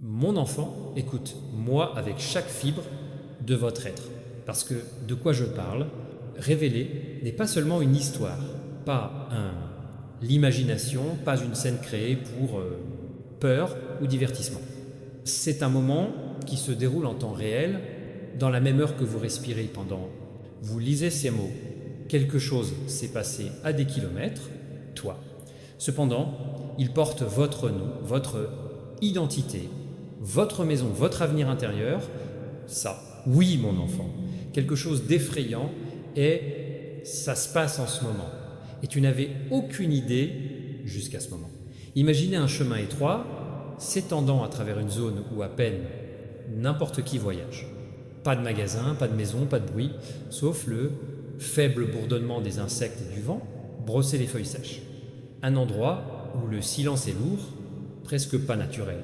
Mon enfant écoute moi avec chaque fibre de votre être. Parce que de quoi je parle, révéler n'est pas seulement une histoire, pas l'imagination, pas une scène créée pour peur ou divertissement. C'est un moment qui se déroule en temps réel, dans la même heure que vous respirez pendant. Vous lisez ces mots. Quelque chose s'est passé à des kilomètres, toi. Cependant, il porte votre nom, votre identité, votre maison, votre avenir intérieur. Ça, oui mon enfant, quelque chose d'effrayant et ça se passe en ce moment. Et tu n'avais aucune idée jusqu'à ce moment. Imaginez un chemin étroit s'étendant à travers une zone où à peine n'importe qui voyage. Pas de magasin, pas de maison, pas de bruit, sauf le faible bourdonnement des insectes et du vent brosser les feuilles sèches. Un endroit où le silence est lourd, presque pas naturel.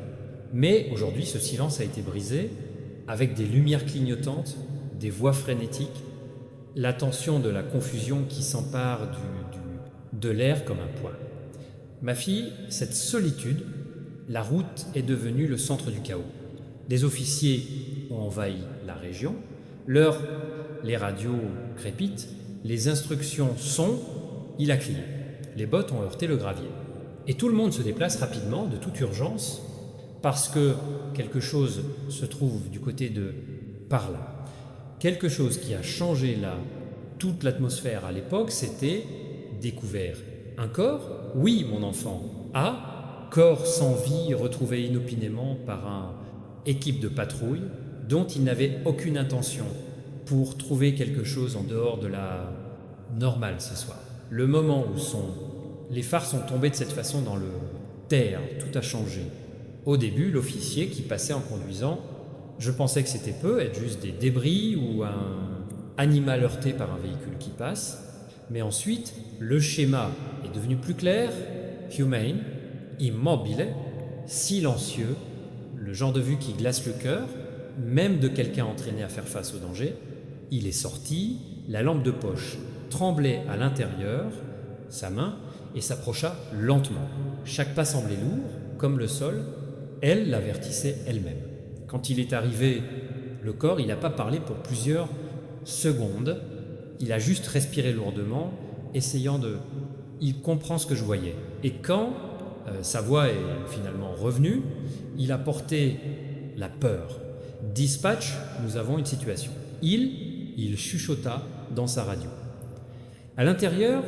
Mais aujourd'hui, ce silence a été brisé avec des lumières clignotantes, des voix frénétiques, la tension de la confusion qui s'empare de l'air comme un poids. Ma fille, cette solitude, la route est devenue le centre du chaos. Les officiers ont envahi la région, les radios crépitent, les instructions sont, il a crié. Les bottes ont heurté le gravier. Et tout le monde se déplace rapidement, de toute urgence, parce que quelque chose se trouve du côté de par là. Quelque chose qui a changé toute l'atmosphère à l'époque, c'était découvert un corps, oui mon enfant, corps sans vie retrouvé inopinément par une équipe de patrouille dont il n'avait aucune intention pour trouver quelque chose en dehors de la normale ce soir. Le moment où les phares sont tombés de cette façon dans le terre, tout a changé. Au début, l'officier qui passait en conduisant, je pensais que c'était peu, être juste des débris ou un animal heurté par un véhicule qui passe. Mais ensuite, le schéma est devenu plus clair, humane, immobile, silencieux, le genre de vue qui glace le cœur, même de quelqu'un entraîné à faire face au danger. Il est sorti, la lampe de poche tremblait à l'intérieur, sa main, et s'approcha lentement. Chaque pas semblait lourd, comme le sol, elle l'avertissait elle-même. Quand il est arrivé, le corps, il n'a pas parlé pour plusieurs secondes, il a juste respiré lourdement, essayant de... Il comprend ce que je voyais. Et quand sa voix est finalement revenue, il a porté la peur. Dispatch, nous avons une situation. Il chuchota dans sa radio. À l'intérieur,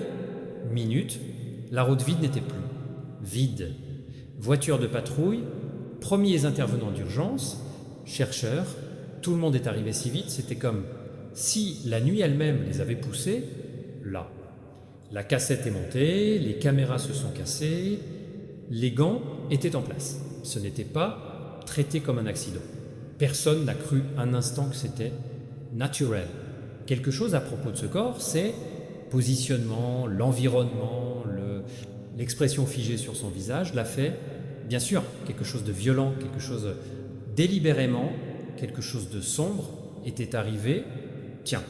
minute, la route vide n'était plus. Vide. Voiture de patrouille, premiers intervenants d'urgence, chercheurs, tout le monde est arrivé si vite, c'était comme si la nuit elle-même les avait poussés là. La cassette est montée, les caméras se sont cassées, les gants étaient en place. Ce n'était pas traité comme un accident. Personne n'a cru un instant que c'était naturel. Quelque chose à propos de ce corps, c'est positionnement, l'environnement, l'expression figée sur son visage l'a fait, bien sûr, quelque chose de violent, quelque chose délibérément, quelque chose de sombre était arrivé. Tiens,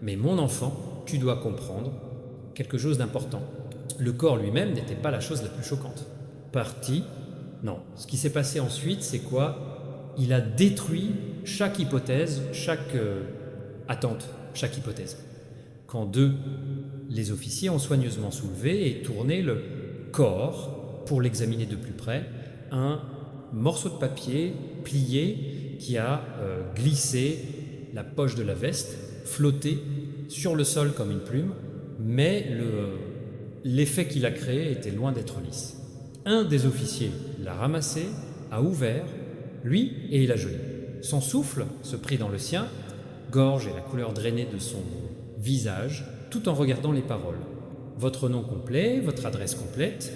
mais mon enfant, tu dois comprendre quelque chose d'important. Le corps lui-même n'était pas la chose la plus choquante. Parti, non. Ce qui s'est passé ensuite, c'est quoi? Il a détruit chaque hypothèse, chaque attente, chaque hypothèse. Quand les officiers ont soigneusement soulevé et tourné le corps pour l'examiner de plus près, un morceau de papier plié qui a glissé la poche de la veste, flotté sur le sol comme une plume, mais l'effet qu'il a créé était loin d'être lisse. Un des officiers l'a ramassé, a ouvert, lui, et il a gelé. Son souffle se prit dans le sien, gorge et la couleur drainée de son visage, tout en regardant les paroles. Votre nom complet, votre adresse complète,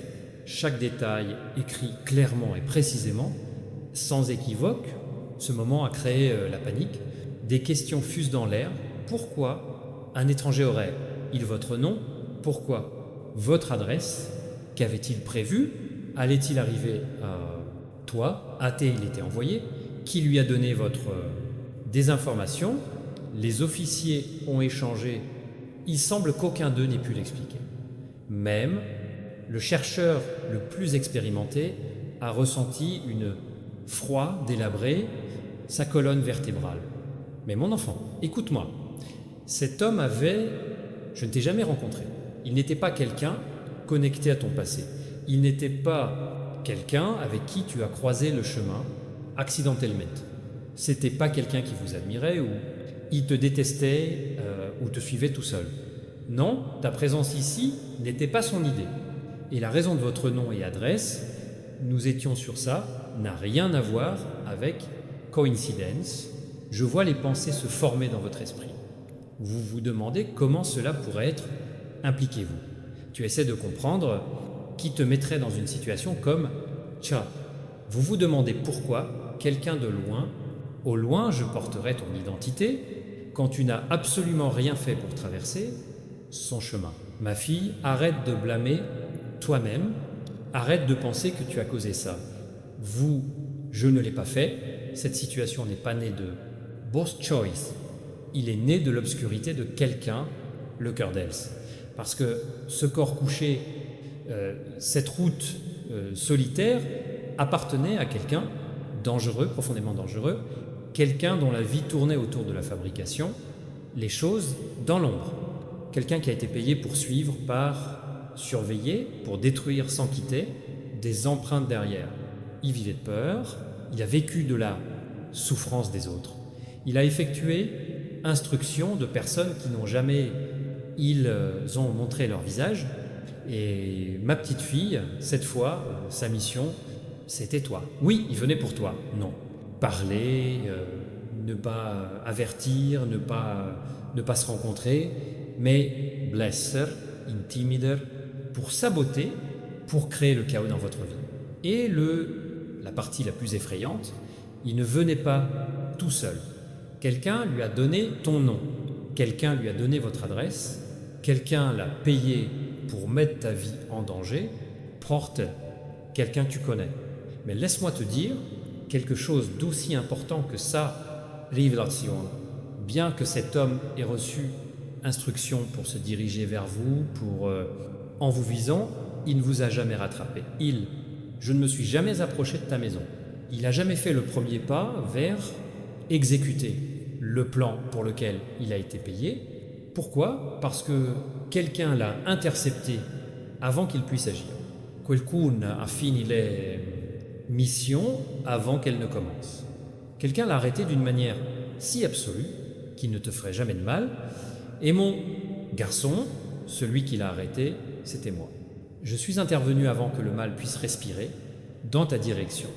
chaque détail écrit clairement et précisément, sans équivoque. Ce moment a créé la panique. Des questions fusent dans l'air. Pourquoi un étranger aurait-il votre nom? Pourquoi votre adresse? Qu'avait-il prévu? Allait-il arriver à toi? A-t-il été envoyé? Qui lui a donné des informations? Les officiers ont échangé. Il semble qu'aucun d'eux n'ait pu l'expliquer. Même le chercheur le plus expérimenté a ressenti une froid, délabré, sa colonne vertébrale. Mais mon enfant, écoute-moi. Cet homme avait... Je ne t'ai jamais rencontré. Il n'était pas quelqu'un connecté à ton passé. Il n'était pas quelqu'un avec qui tu as croisé le chemin accidentellement. C'était pas quelqu'un qui vous admirait ou il te détestait ou te suivait tout seul. Non, ta présence ici n'était pas son idée. Et la raison de votre nom et adresse, nous étions sur ça, n'a rien à voir avec coincidence. Je vois les pensées se former dans votre esprit. Vous vous demandez comment cela pourrait être. Impliquez-vous. Tu essaies de comprendre qui te mettrait dans une situation comme Tcha. Vous vous demandez pourquoi quelqu'un de loin, au loin je porterai ton identité, quand tu n'as absolument rien fait pour traverser son chemin. Ma fille, arrête de blâmer toi-même, arrête de penser que tu as causé ça. Vous, je ne l'ai pas fait, cette situation n'est pas née de both choice, il est né de l'obscurité de quelqu'un, le cœur d'Els. Parce que ce corps couché, cette route solitaire, appartenait à quelqu'un dangereux, profondément dangereux, quelqu'un dont la vie tournait autour de la fabrication, les choses dans l'ombre. Quelqu'un qui a été payé pour suivre, par surveiller, pour détruire sans quitter, des empreintes derrière. Il vivait de peur, il a vécu de la souffrance des autres. Il a effectué instruction de personnes qui n'ont jamais, ils ont montré leur visage. Et ma petite fille, cette fois, sa mission, c'était toi. Oui, il venait pour toi. Non. Parler, ne pas avertir, ne pas se rencontrer, mais blesser, intimider, pour saboter, pour créer le chaos dans votre vie. Et la partie la plus effrayante, il ne venait pas tout seul. Quelqu'un lui a donné ton nom, quelqu'un lui a donné votre adresse, quelqu'un l'a payé pour mettre ta vie en danger, porte quelqu'un que tu connais. Mais laisse-moi te dire quelque chose d'aussi important que ça, révélation. Bien que cet homme ait reçu instruction pour se diriger vers vous, en vous visant, il ne vous a jamais rattrapé. Je ne me suis jamais approché de ta maison. Il n'a jamais fait le premier pas vers exécuter le plan pour lequel il a été payé. Pourquoi ? Parce que quelqu'un l'a intercepté avant qu'il puisse agir. Qualcuno a fini les missions avant qu'elles ne commencent. Quelqu'un l'a arrêté d'une manière si absolue qu'il ne te ferait jamais de mal. Et mon garçon, celui qui l'a arrêté, c'était moi. Je suis intervenu avant que le mal puisse respirer dans ta direction.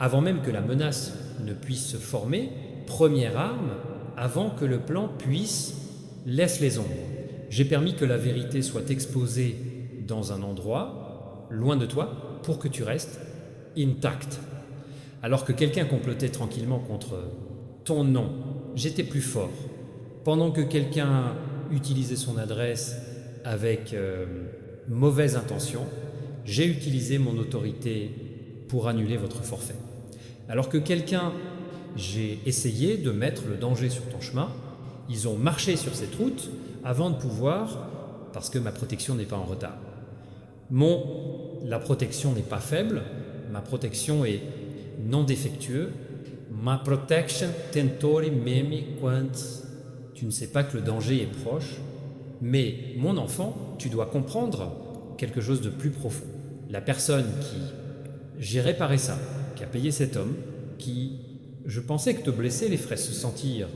Avant même que la menace ne puisse se former, première arme, avant que le plan puisse, laisse les ombres. J'ai permis que la vérité soit exposée dans un endroit, loin de toi, pour que tu restes intact. Alors que quelqu'un complotait tranquillement contre ton nom, j'étais plus fort. Pendant que quelqu'un utilisait son adresse avec mauvaise intention, j'ai utilisé mon autorité pour annuler votre forfait. Alors que j'ai essayé de mettre le danger sur ton chemin, ils ont marché sur cette route avant de pouvoir, parce que ma protection n'est pas en retard. La protection n'est pas faible, ma protection est non défectueuse. Ma protection tentori memi quant tu ne sais pas que le danger est proche. Mais mon enfant, tu dois comprendre quelque chose de plus profond. La personne j'ai réparé ça, qui a payé cet homme, je pensais que te blesser les ferait se sentir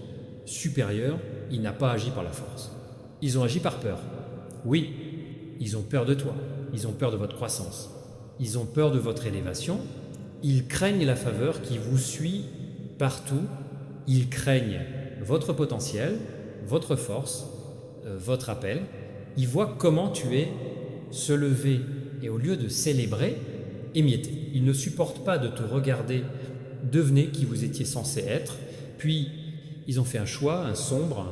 supérieur, il n'a pas agi par la force. Ils ont agi par peur. Oui, ils ont peur de toi, ils ont peur de votre croissance, ils ont peur de votre élévation, ils craignent la faveur qui vous suit partout, ils craignent votre potentiel, votre force, votre appel. Ils voient comment tu es se lever et au lieu de célébrer, émietter. Ils ne supportent pas de te regarder devenir qui vous étiez censé être, puis ils ont fait un choix, un sombre,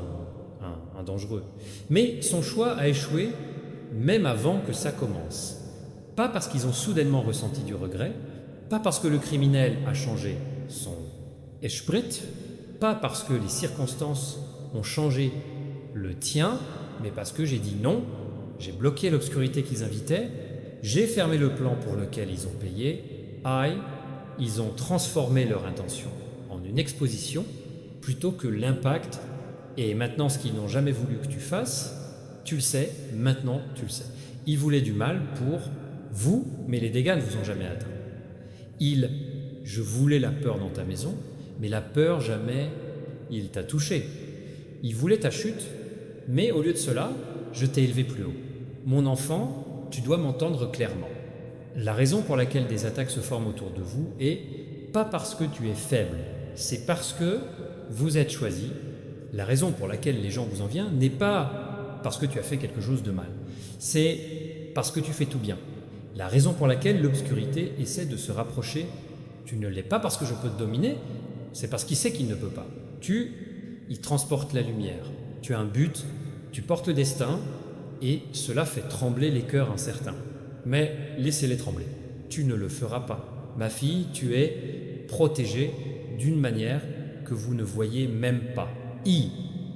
un dangereux. Mais son choix a échoué même avant que ça commence. Pas parce qu'ils ont soudainement ressenti du regret, pas parce que le criminel a changé son esprit, pas parce que les circonstances ont changé le tien, mais parce que j'ai dit non, j'ai bloqué l'obscurité qu'ils invitaient, j'ai fermé le plan pour lequel ils ont payé, ils ont transformé leur intention en une exposition plutôt que l'impact. Et maintenant, ce qu'ils n'ont jamais voulu que tu fasses, tu le sais, maintenant tu le sais. Ils voulaient du mal pour vous, mais les dégâts ne vous ont jamais atteint. Je voulais la peur dans ta maison, mais la peur jamais il t'a touché. Il voulait ta chute, mais au lieu de cela, je t'ai élevé plus haut. Mon enfant, tu dois m'entendre clairement. La raison pour laquelle des attaques se forment autour de vous est pas parce que tu es faible, c'est parce que vous êtes choisi. La raison pour laquelle les gens vous en viennent n'est pas parce que tu as fait quelque chose de mal, c'est parce que tu fais tout bien. La raison pour laquelle l'obscurité essaie de se rapprocher, tu ne l'es pas parce que je peux te dominer, c'est parce qu'il sait qu'il ne peut pas. Il transporte la lumière, tu as un but, tu portes le destin, et cela fait trembler les cœurs incertains. Mais laissez-les trembler, tu ne le feras pas. Ma fille, tu es protégée d'une manière que vous ne voyez même pas.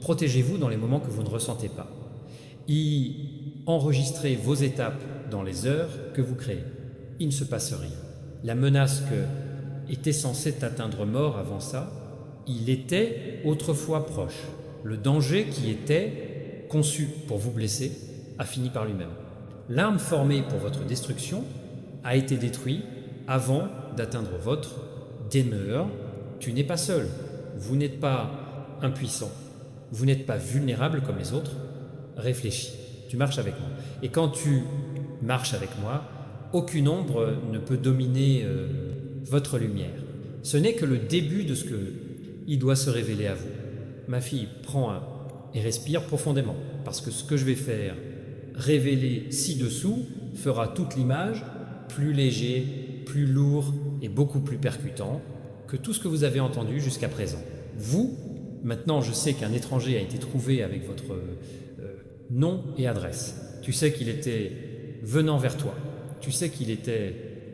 Protégez-vous dans les moments que vous ne ressentez pas. Enregistrez vos étapes dans les heures que vous créez. Il ne se passe rien. La menace que était censée t'atteindre mort avant ça, il était autrefois proche. Le danger qui était conçu pour vous blesser a fini par lui-même. L'arme formée pour votre destruction a été détruite avant d'atteindre votre demeure. Tu n'es pas seul. Vous n'êtes pas impuissant. Vous n'êtes pas vulnérable comme les autres. Réfléchis. Tu marches avec moi. Et quand tu marches avec moi, aucune ombre ne peut dominer votre lumière. Ce n'est que le début de ce qu'il doit se révéler à vous. Ma fille, prends et respire profondément, parce que ce que je vais faire révéler ci-dessous fera toute l'image plus léger, plus lourd et beaucoup plus percutant que tout ce que vous avez entendu jusqu'à présent. Vous, maintenant je sais qu'un étranger a été trouvé avec votre nom et adresse. Tu sais qu'il était venant vers toi. Tu sais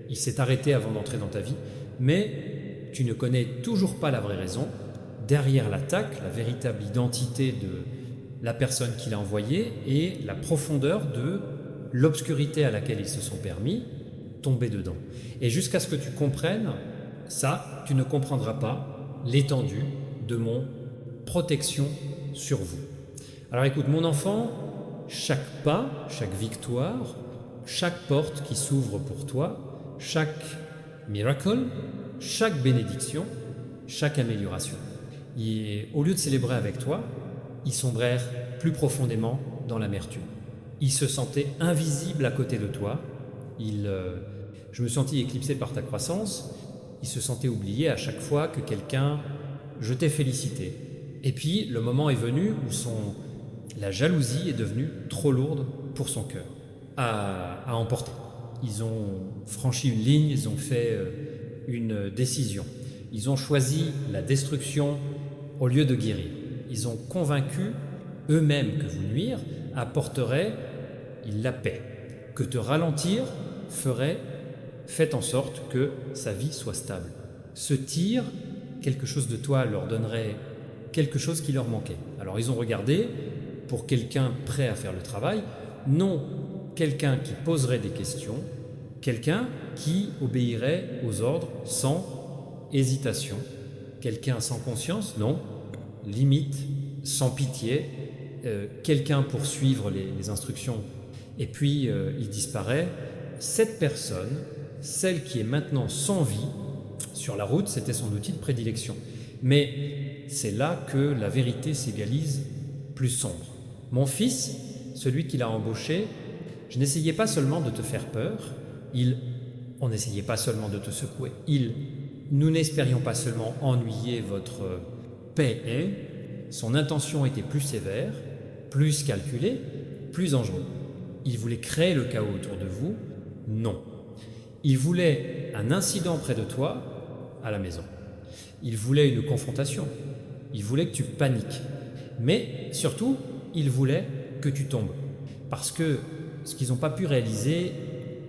il s'est arrêté avant d'entrer dans ta vie, mais tu ne connais toujours pas la vraie raison. Derrière l'attaque, la véritable identité de la personne qui l'a envoyé et la profondeur de l'obscurité à laquelle ils se sont permis tomber dedans. Et jusqu'à ce que tu comprennes ça, tu ne comprendras pas l'étendue de mon protection sur vous. Alors écoute, mon enfant, chaque pas, chaque victoire, chaque porte qui s'ouvre pour toi, chaque miracle, chaque bénédiction, chaque amélioration. Et au lieu de célébrer avec toi, ils sombrèrent plus profondément dans l'amertume. Ils se sentaient invisibles à côté de toi. Je me sentis éclipsé par ta croissance. Ils se sentaient oubliés à chaque fois que quelqu'un je t'ai félicité. Et puis le moment est venu où la jalousie est devenue trop lourde pour son cœur à emporter. Ils ont franchi une ligne, ils ont fait une décision. Ils ont choisi la destruction au lieu de guérir. Ils ont convaincu eux-mêmes que vous nuire apporterait la paix, que te ralentir fait en sorte que sa vie soit stable. Ce tir, quelque chose de toi leur donnerait quelque chose qui leur manquait. Alors ils ont regardé pour quelqu'un prêt à faire le travail, non quelqu'un qui poserait des questions, quelqu'un qui obéirait aux ordres sans hésitation, quelqu'un sans conscience, non, limite, sans pitié, quelqu'un pour suivre les instructions, et puis il disparaît. Cette personne, celle qui est maintenant sans vie, sur la route, c'était son outil de prédilection. Mais c'est là que la vérité s'égalise plus sombre. Mon fils, celui qui l'a embauché, je n'essayais pas seulement de te faire peur, on n'essayait pas seulement de te secouer, nous n'espérions pas seulement ennuyer votre paix, son intention était plus sévère, plus calculée, plus dangereuse. Il voulait créer le chaos autour de vous, non. Il voulait un incident près de toi, à la maison. Il voulait une confrontation. Il voulait que tu paniques. Mais surtout, il voulait que tu tombes. Parce que ce qu'ils n'ont pas pu réaliser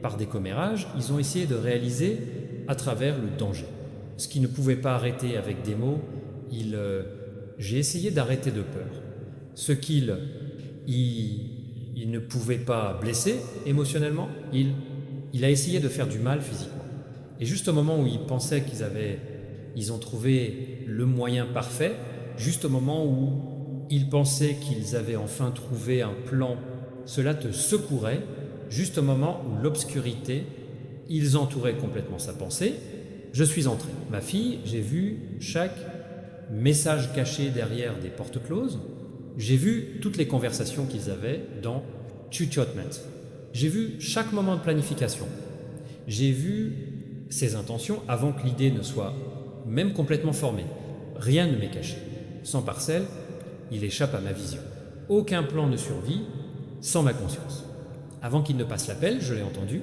par des commérages, ils ont essayé de réaliser à travers le danger. Ce qu'ils ne pouvaient pas arrêter avec des mots, j'ai essayé d'arrêter de peur. Ce qu'il ne pouvait pas blesser émotionnellement, il a essayé de faire du mal physiquement. Et juste au moment où ils pensaient ils ont trouvé le moyen parfait, juste au moment où ils pensaient qu'ils avaient enfin trouvé un plan, cela te secourait, juste au moment où l'obscurité, ils entouraient complètement sa pensée. Je suis entré. Ma fille, j'ai vu chaque message caché derrière des portes closes. J'ai vu toutes les conversations qu'ils avaient dans Chuchotmet. J'ai vu chaque moment de planification. J'ai vu ses intentions avant que l'idée ne soit même complètement formée. Rien ne m'est caché. Sans parcelle, il échappe à ma vision. Aucun plan ne survit sans ma conscience. Avant qu'il ne passe l'appel, je l'ai entendu.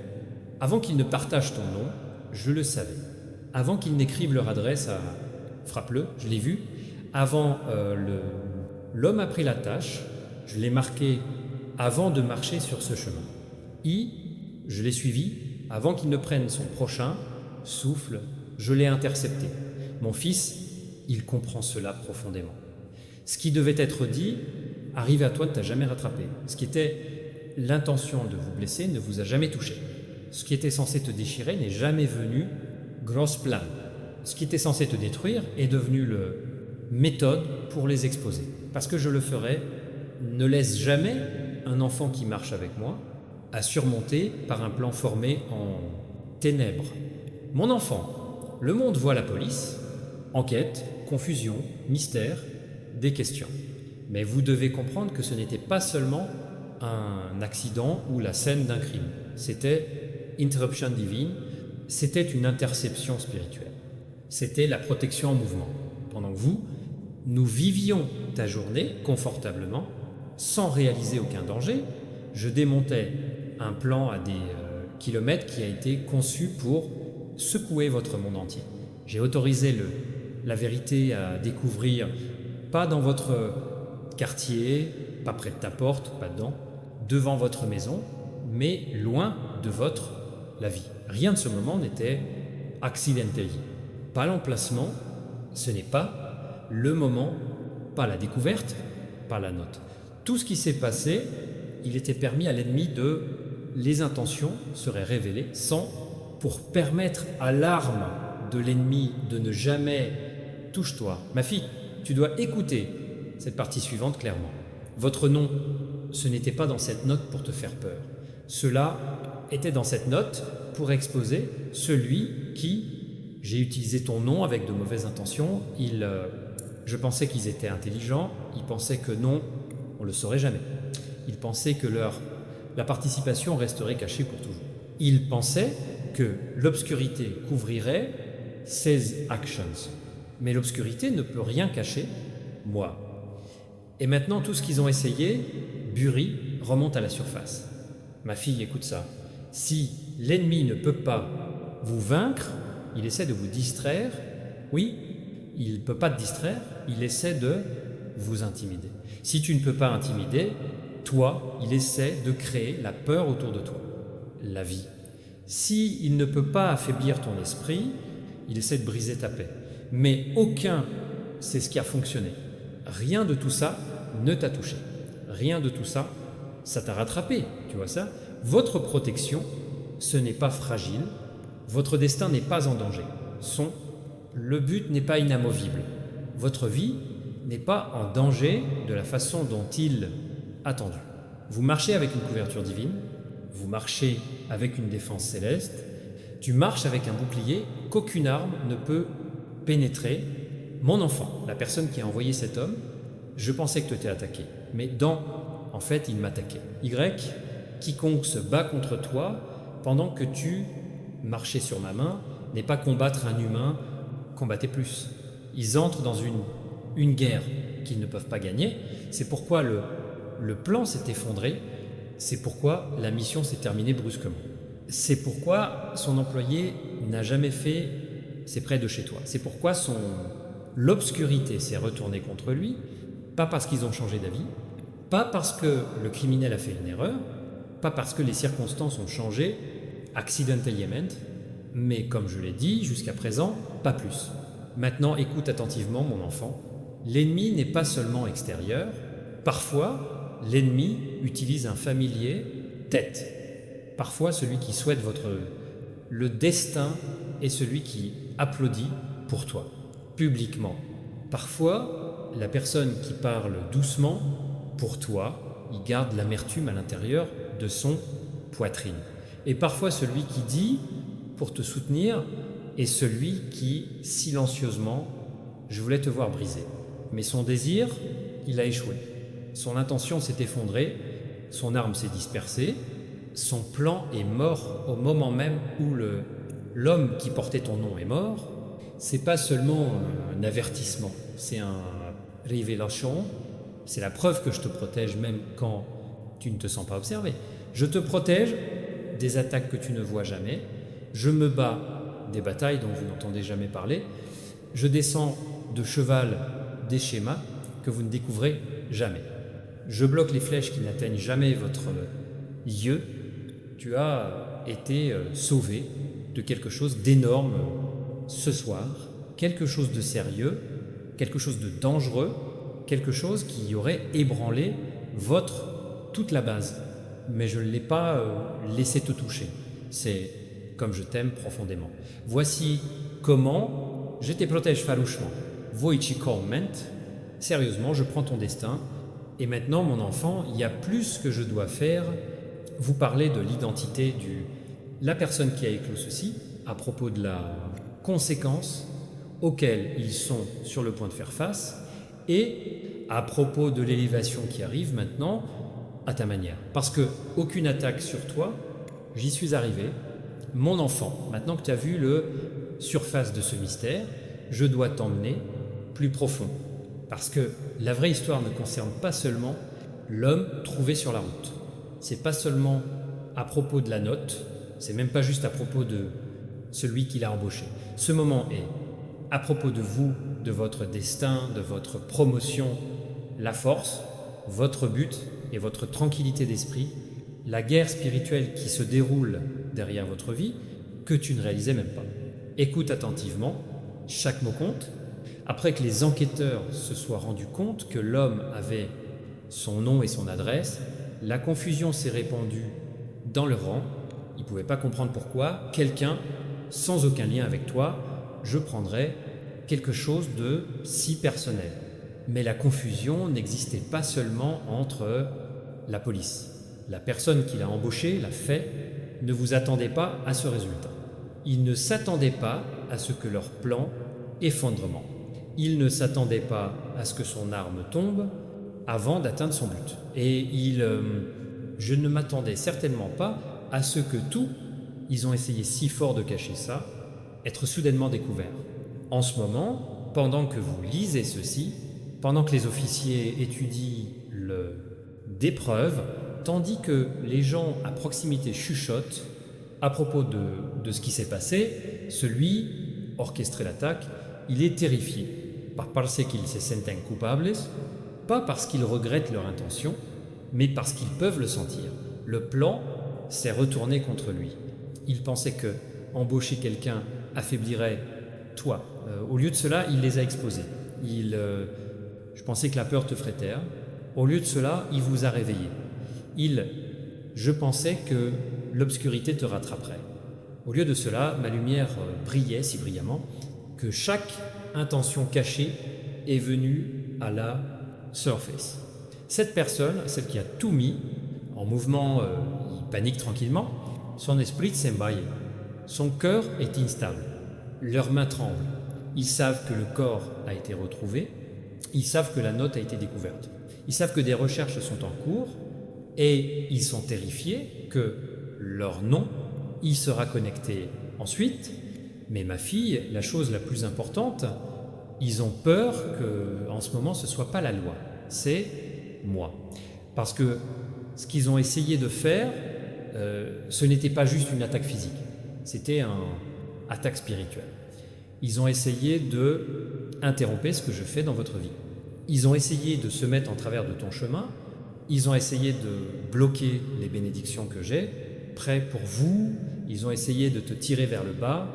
Avant qu'ils ne partagent ton nom, je le savais. Avant qu'ils n'écrivent leur adresse à Frappe-le, je l'ai vu. Avant l'homme a pris la tâche, je l'ai marqué avant de marcher sur ce chemin. Je l'ai suivi avant qu'il ne prenne son prochain souffle, je l'ai intercepté. Mon fils, il comprend cela profondément. Ce qui devait être dit, arrive à toi, ne t'a jamais rattrapé. Ce qui était l'intention de vous blesser ne vous a jamais touché. Ce qui était censé te déchirer n'est jamais venu grosse plan. Ce qui était censé te détruire est devenu le méthode pour les exposer. Parce que je le ferai, ne laisse jamais un enfant qui marche avec moi à surmonter par un plan formé en ténèbres. Mon enfant, le monde voit la police, enquête, confusion, mystère, des questions. Mais vous devez comprendre que ce n'était pas seulement un accident ou la scène d'un crime. C'était interruption divine, c'était une interception spirituelle. C'était la protection en mouvement. Pendant que nous vivions ta journée confortablement, sans réaliser aucun danger, je démontais un plan à des kilomètres qui a été conçu pour secouer votre monde entier. J'ai autorisé la vérité à découvrir, pas dans votre quartier, pas près de ta porte, pas dedans, devant votre maison, mais loin de la vie. Rien de ce moment n'était accidentel. Pas l'emplacement, ce n'est pas le moment, pas la découverte, pas la note. Tout ce qui s'est passé, il était permis à l'ennemi les intentions seraient révélées pour permettre à l'arme de l'ennemi de ne jamais touche-toi. Ma fille, tu dois écouter cette partie suivante clairement. Votre nom, ce n'était pas dans cette note pour te faire peur. Cela était dans cette note pour exposer celui qui, j'ai utilisé ton nom avec de mauvaises intentions, je pensais qu'ils étaient intelligents, ils pensaient que non, on ne le saurait jamais. Ils pensaient que la participation resterait cachée pour toujours. Ils pensaient que l'obscurité couvrirait ces actions. Mais l'obscurité ne peut rien cacher, moi. Et maintenant, tout ce qu'ils ont essayé, Buri, remonte à la surface. Ma fille, écoute ça. Si l'ennemi ne peut pas vous vaincre, il essaie de vous distraire. Oui, il ne peut pas te distraire, il essaie de vous intimider. Si tu ne peux pas intimider, toi, il essaie de créer la peur autour de toi, la vie. S'il ne peut pas affaiblir ton esprit, il essaie de briser ta paix. Mais c'est ce qui a fonctionné. Rien de tout ça ne t'a touché. Rien de tout ça, ça t'a rattrapé, tu vois ça? Votre protection, ce n'est pas fragile. Votre destin n'est pas en danger. Le but n'est pas inamovible. Votre vie n'est pas en danger de la façon dont il attendu. Vous marchez avec une couverture divine, vous marchez avec une défense céleste, tu marches avec un bouclier qu'aucune arme ne peut pénétrer. Mon enfant, la personne qui a envoyé cet homme, je pensais que tu étais attaqué, mais en fait, il m'attaquait. Quiconque se bat contre toi pendant que tu marchais sur ma main n'est pas combattre un humain, combattez plus. Ils entrent dans une guerre qu'ils ne peuvent pas gagner. C'est pourquoi le plan s'est effondré. C'est pourquoi la mission s'est terminée brusquement. C'est pourquoi son employé n'a jamais fait c'est près de chez toi. C'est pourquoi l'obscurité s'est retournée contre lui, pas parce qu'ils ont changé d'avis, pas parce que le criminel a fait une erreur, pas parce que les circonstances ont changé, accidentellement, mais comme je l'ai dit jusqu'à présent, pas plus. Maintenant, écoute attentivement mon enfant, l'ennemi n'est pas seulement extérieur, parfois l'ennemi utilise un familier tête. Parfois celui qui souhaite le destin et celui qui applaudit pour toi, publiquement. Parfois, la personne qui parle doucement pour toi, il garde l'amertume à l'intérieur de son poitrine. Et parfois, celui qui dit pour te soutenir est celui qui, silencieusement, je voulais te voir briser. Mais son désir, il a échoué. Son intention s'est effondrée, son arme s'est dispersée, son plan est mort au moment même où l'homme qui portait ton nom est mort. C'est pas seulement un avertissement, c'est un révélation, c'est la preuve que je te protège même quand tu ne te sens pas observé. Je te protège des attaques que tu ne vois jamais, je me bats des batailles dont vous n'entendez jamais parler, je descends de cheval des schémas que vous ne découvrez jamais. Je bloque les flèches qui n'atteignent jamais votre yeux. Tu as été sauvé de quelque chose d'énorme ce soir, quelque chose de sérieux, quelque chose de dangereux, quelque chose qui aurait ébranlé toute la base. Mais je ne l'ai pas laissé te toucher. C'est comme je t'aime profondément. Voici comment je te protège farouchement. Voici-comment, sérieusement, je prends ton destin. Et maintenant, mon enfant, il y a plus que je dois faire. Vous parlez de l'identité la personne qui a éclos ceci, à propos de la conséquence auxquelles ils sont sur le point de faire face, et à propos de l'élévation qui arrive maintenant, à ta manière. Parce que aucune attaque sur toi, j'y suis arrivé. Mon enfant, maintenant que tu as vu le surface de ce mystère, je dois t'emmener plus profond. Parce que la vraie histoire ne concerne pas seulement l'homme trouvé sur la route. C'est pas seulement à propos de la note, c'est même pas juste à propos de celui qui l'a embauché. Ce moment est à propos de vous, de votre destin, de votre promotion, la force, votre but et votre tranquillité d'esprit, la guerre spirituelle qui se déroule derrière votre vie que tu ne réalisais même pas. Écoute attentivement, chaque mot compte. Après que les enquêteurs se soient rendus compte que l'homme avait son nom et son adresse, la confusion s'est répandue dans le rang. Ils ne pouvaient pas comprendre pourquoi quelqu'un, sans aucun lien avec toi, je prendrais quelque chose de si personnel. Mais la confusion n'existait pas seulement entre la police. La personne qui l'a embauché, l'a fait, ne vous attendait pas à ce résultat. Ils ne s'attendaient pas à ce que leur plan effondrement. Il ne s'attendait pas à ce que son arme tombe avant d'atteindre son but. Et je ne m'attendais certainement pas à ce que ils ont essayé si fort de cacher ça, être soudainement découvert. En ce moment, pendant que vous lisez ceci, pendant que les officiers étudient des preuves, tandis que les gens à proximité chuchotent à propos de ce qui s'est passé, celui orchestré l'attaque, il est terrifié. Pas parce qu'ils se sentent coupables, pas parce qu'ils regrettent leur intention, mais parce qu'ils peuvent le sentir. Le plan s'est retourné contre lui. Il pensait que embaucher quelqu'un affaiblirait toi. Au lieu de cela, il les a exposés. Je pensais que la peur te ferait taire. Au lieu de cela, il vous a réveillé. Je pensais que l'obscurité te rattraperait. Au lieu de cela, ma lumière brillait si brillamment que chaque intention cachée est venue à la surface. Cette personne, celle qui a tout mis en mouvement, il panique tranquillement, son esprit s'emballe, son cœur est instable, leurs mains tremblent. Ils savent que le corps a été retrouvé, ils savent que la note a été découverte, ils savent que des recherches sont en cours et ils sont terrifiés que leur nom y sera connecté ensuite. Mais ma fille, la chose la plus importante, ils ont peur que en ce moment ce ne soit pas la loi, c'est moi. Parce que ce qu'ils ont essayé de faire, ce n'était pas juste une attaque physique, c'était une attaque spirituelle. Ils ont essayé d'interrompre ce que je fais dans votre vie. Ils ont essayé de se mettre en travers de ton chemin, ils ont essayé de bloquer les bénédictions que j'ai, prêts pour vous, ils ont essayé de te tirer vers le bas,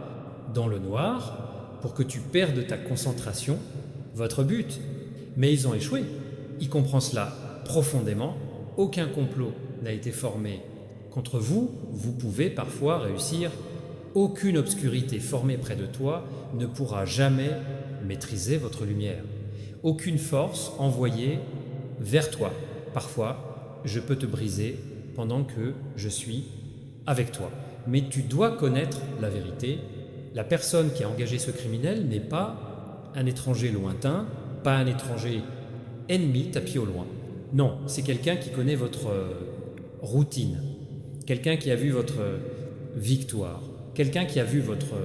dans le noir, pour que tu perdes ta concentration, votre but. Mais ils ont échoué. Il comprend cela profondément. Aucun complot n'a été formé contre vous. Vous pouvez parfois réussir aucune obscurité formée près de toi ne pourra jamais maîtriser votre lumière. Aucune force envoyée vers toi. Parfois, je peux te briser pendant que je suis avec toi. Mais tu dois connaître la vérité. La personne qui a engagé ce criminel n'est pas un étranger lointain, pas un étranger ennemi tapis au loin. Non, c'est quelqu'un qui connaît votre routine, quelqu'un qui a vu votre victoire, quelqu'un qui a vu votre